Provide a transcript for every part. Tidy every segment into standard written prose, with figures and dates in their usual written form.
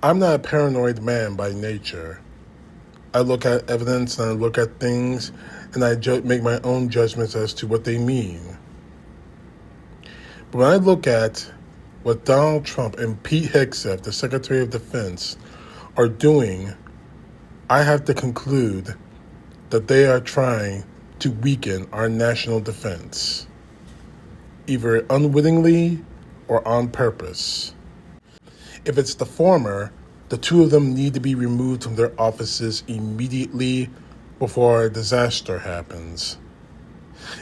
I'm not a paranoid man by nature. I look at evidence and I look at things and I make my own judgments as to what they mean. But when I look at what Donald Trump and Pete Hegseth, the Secretary of Defense, are doing, I have to conclude that they are trying to weaken our national defense, either unwittingly or on purpose. If it's the former, the two of them need to be removed from their offices immediately before a disaster happens.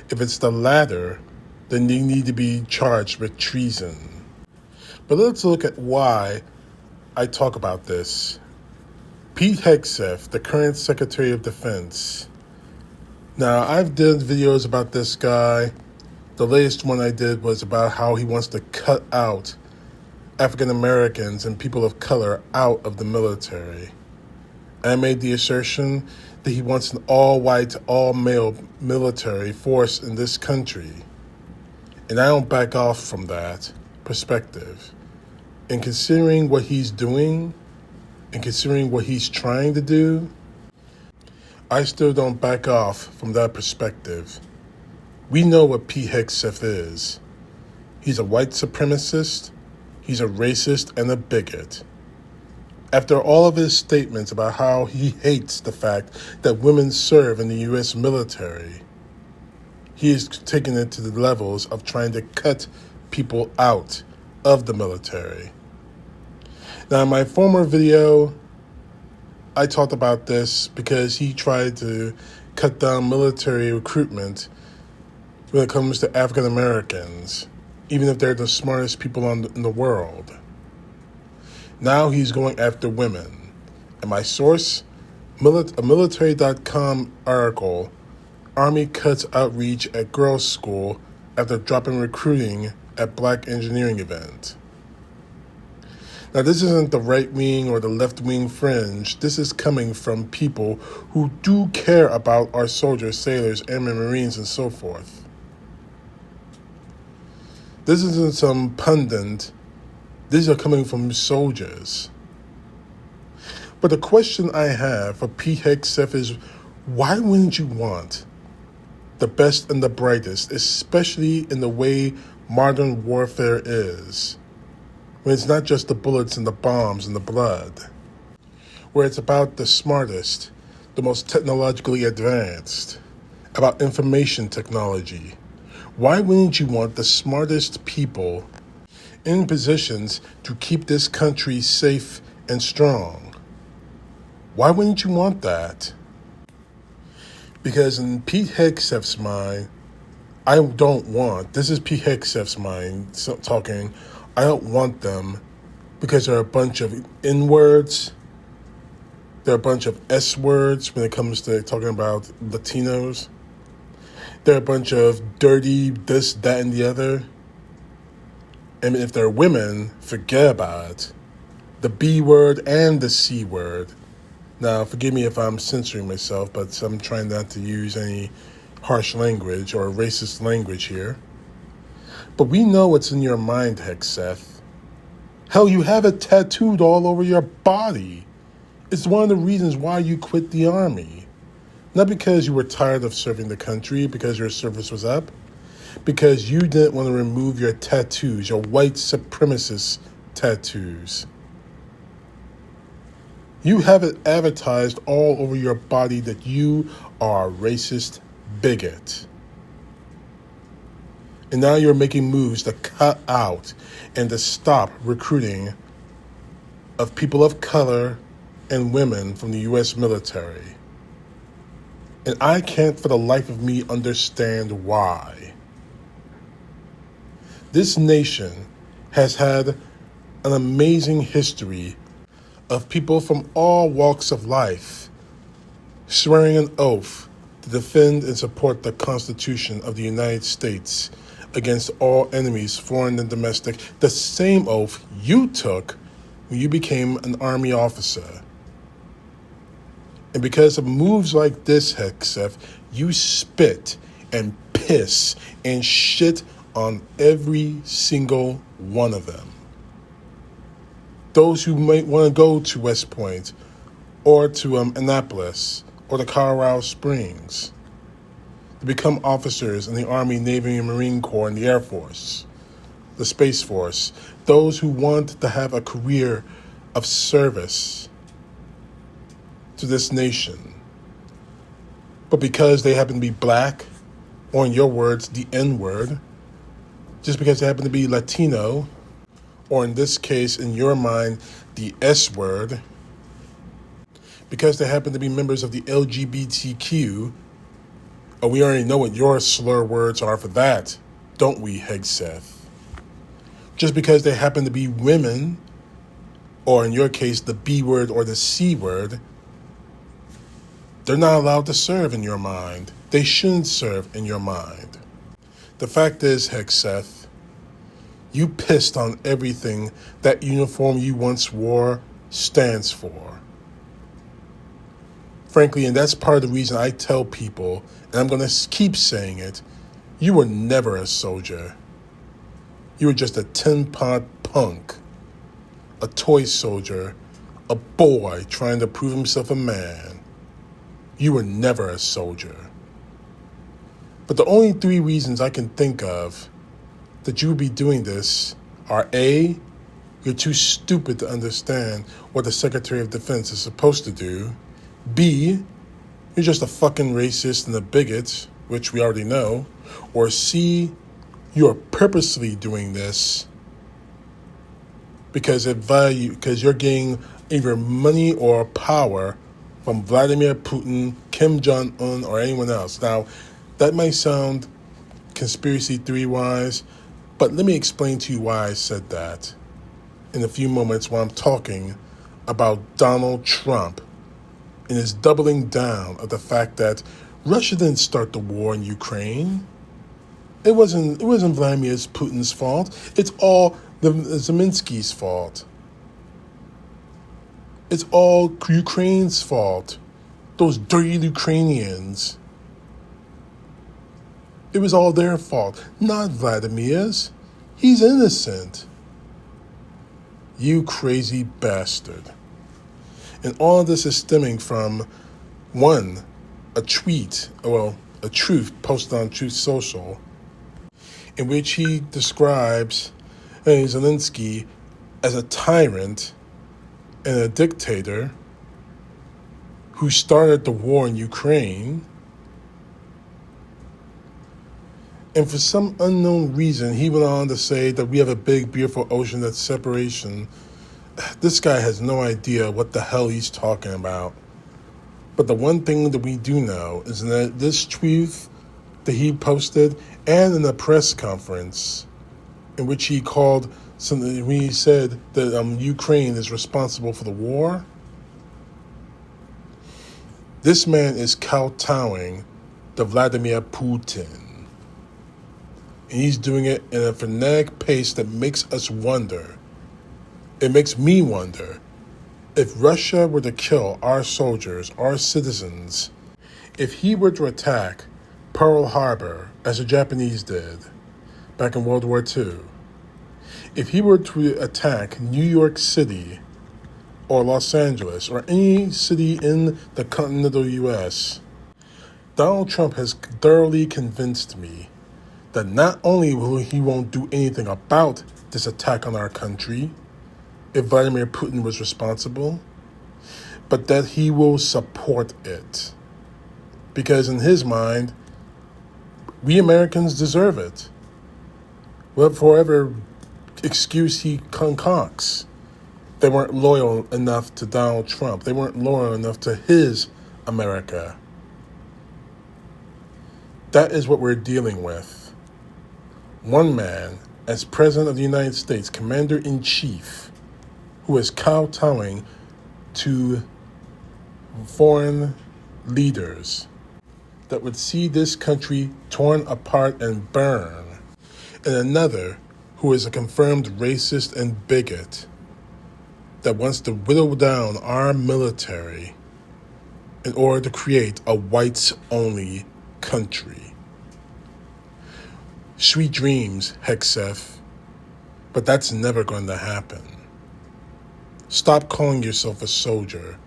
If it's the latter, then they need to be charged with treason. But let's look at why I talk about this. Pete Hegseth, the current Secretary of Defense. Now, I've done videos about this guy. The latest one I did was about how he wants to cut out African Americans and people of color out of the military. I made the assertion that he wants an all-white, all-male military force in this country. And I don't back off from that perspective. And considering what he's doing, and considering what he's trying to do, I still don't back off from that perspective. We know what Pete Hegseth is. He's a white supremacist, he's a racist, and a bigot. After all of his statements about how he hates the fact that women serve in the U.S. military, he is taking it to the levels of trying to cut people out of the military. Now, in my former video, I talked about this because he tried to cut down military recruitment when it comes to African Americans, even if they're the smartest people in the world. Now he's going after women. And my source, a military.com article, Army cuts outreach at girls' school after dropping recruiting at black engineering event. Now, this isn't the right wing or the left wing fringe. This is coming from people who do care about our soldiers, sailors, airmen, Marines, and so forth. This isn't some pundit. These are coming from soldiers. But the question I have for Pete Hegseth is, why wouldn't you want the best and the brightest, especially in the way modern warfare is, when it's not just the bullets and the bombs and the blood, where it's about the smartest, the most technologically advanced, about information technology? Why wouldn't you want the smartest people in positions to keep this country safe and strong? Why wouldn't you want that? Because in Pete Hegseth's mind, this is Pete Hegseth's mind talking, I don't want them because they're a bunch of N-words, they're a bunch of S-words when it comes to talking about Latinos, they're a bunch of dirty this, that, and the other. And if they're women, forget about it. The B word and the C word. Now, forgive me if I'm censoring myself, but I'm trying not to use any harsh language or racist language here. But we know what's in your mind, Hegseth. Hell, you have it tattooed all over your body. It's one of the reasons why you quit the Army. Not because you were tired of serving the country, because your service was up, because you didn't want to remove your tattoos, your white supremacist tattoos. You have it advertised all over your body that you are a racist bigot. And now you're making moves to cut out and to stop recruiting of people of color and women from the U.S. military. And I can't for the life of me understand why. This nation has had an amazing history of people from all walks of life swearing an oath to defend and support the Constitution of the United States against all enemies, foreign and domestic, the same oath you took when you became an Army officer. And because of moves like this, Hegseth, you spit and piss and shit on every single one of them. those who might want to go to West Point or to Annapolis or to Colorado Springs to become officers in the Army, Navy, and Marine Corps and the Air Force, the Space Force, those who want to have a career of service to this nation. But because they happen to be black, or in your words, the N-word, just because they happen to be Latino, or in this case, in your mind, the S-word, because they happen to be members of the LGBTQ, oh, we already know what your slur words are for that, don't we, Hegseth? Just because they happen to be women, or in your case, the B word or the C word, they're not allowed to serve in your mind. They shouldn't serve in your mind. The fact is, Hegseth, you pissed on everything that uniform you once wore stands for. Frankly, and that's part of the reason I tell people, and I'm going to keep saying it, you were never a soldier. You were just a tin-pot punk, a toy soldier, a boy trying to prove himself a man. You were never a soldier. But the only 3 reasons I can think of that you would be doing this are A, you're too stupid to understand what the Secretary of Defense is supposed to do. B, you're just a fucking racist and a bigot, which we already know. Or C, you're purposely doing this because you're getting either money or power from Vladimir Putin, Kim Jong-un, or anyone else. Now, that might sound conspiracy theory-wise, but let me explain to you why I said that in a few moments while I'm talking about Donald Trump and his doubling down of the fact that Russia didn't start the war in Ukraine. It wasn't Vladimir Putin's fault. It's all Zelensky's fault. It's all Ukraine's fault. Those dirty Ukrainians. It was all their fault, not Vladimir's. He's innocent. You crazy bastard. And all of this is stemming from, one, a truth posted on Truth Social, in which he describes Zelensky as a tyrant and a dictator who started the war in Ukraine. And for some unknown reason, he went on to say that we have a big, beautiful ocean that's separation. This guy has no idea what the hell he's talking about. But the one thing that we do know is that this truth that he posted, and in a press conference in which he called something, when he said that Ukraine is responsible for the war, this man is kowtowing to Vladimir Putin. And he's doing it in a frenetic pace that makes us wonder. It makes me wonder, if Russia were to kill our soldiers, our citizens, if he were to attack Pearl Harbor, as the Japanese did back in World War II, if he were to attack New York City or Los Angeles or any city in the continental U.S., Donald Trump has thoroughly convinced me that not only won't do anything about this attack on our country, if Vladimir Putin was responsible, but that he will support it. Because in his mind, we Americans deserve it. For whatever excuse he concocts, they weren't loyal enough to Donald Trump. They weren't loyal enough to his America. That is what we're dealing with. One man, as President of the United States, Commander-in-Chief, who is kowtowing to foreign leaders that would see this country torn apart and burn, and another who is a confirmed racist and bigot that wants to whittle down our military in order to create a whites-only country. Sweet dreams, Hegseth, but that's never going to happen. Stop calling yourself a soldier,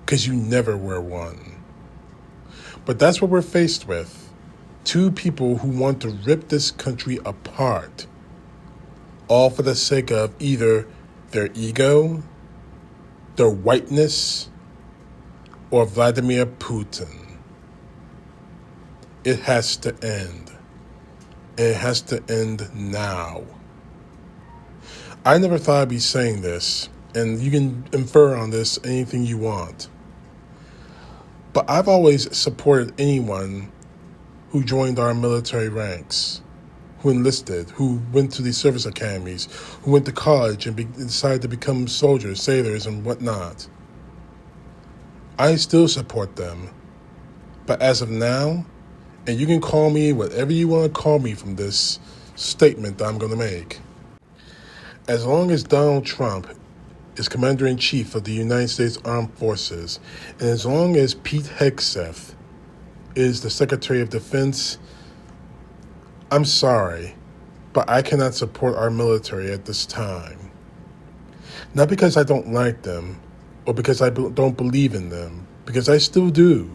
because you never were one. But that's what we're faced with. Two people who want to rip this country apart, all for the sake of either their ego, their whiteness, or Vladimir Putin. It has to end. And it has to end now. I never thought I'd be saying this, and you can infer on this anything you want. But I've always supported anyone who joined our military ranks, who enlisted, who went to the service academies, who went to college and decided to become soldiers, sailors, and whatnot. I still support them. But as of now, and you can call me whatever you want to call me from this statement that I'm going to make, as long as Donald Trump is Commander-in-Chief of the United States Armed Forces, and as long as Pete Hegseth is the Secretary of Defense, I'm sorry, but I cannot support our military at this time. Not because I don't like them, or because I don't believe in them, because I still do.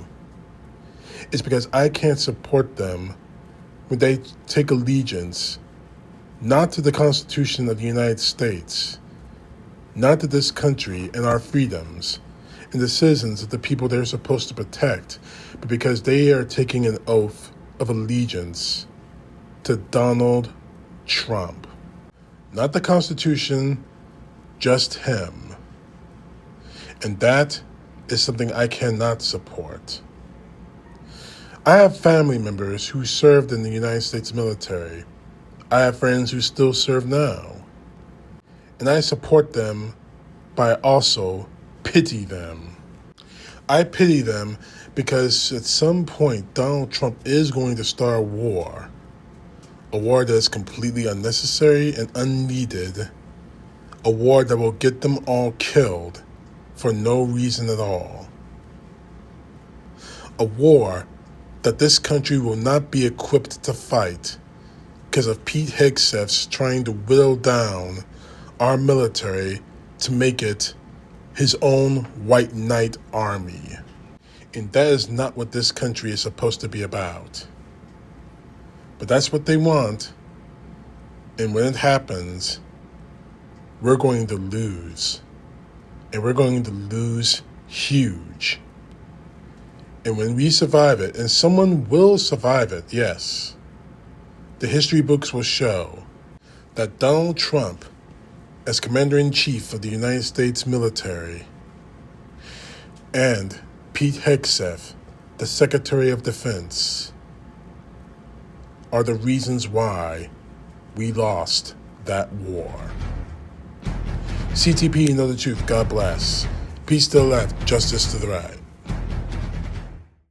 It's because I can't support them when they take allegiance not to the Constitution of the United States, not to this country and our freedoms and the citizens of the people they're supposed to protect, but because they are taking an oath of allegiance to Donald Trump. Not the Constitution, just him. And that is something I cannot support. I have family members who served in the United States military. I have friends who still serve now. And I support them, but I also pity them. I pity them because at some point Donald Trump is going to start a war that is completely unnecessary and unneeded, a war that will get them all killed for no reason at all. A war that this country will not be equipped to fight because of Pete Hegseth's trying to whittle down our military to make it his own white knight army. And that is not what this country is supposed to be about. But that's what they want. And when it happens, we're going to lose. And we're going to lose huge. And when we survive it, and someone will survive it, yes, the history books will show that Donald Trump, as Commander-in-Chief of the United States military, and Pete Hegseth, the Secretary of Defense, are the reasons why we lost that war. CTP, know the truth. God bless. Peace to the left, justice to the right.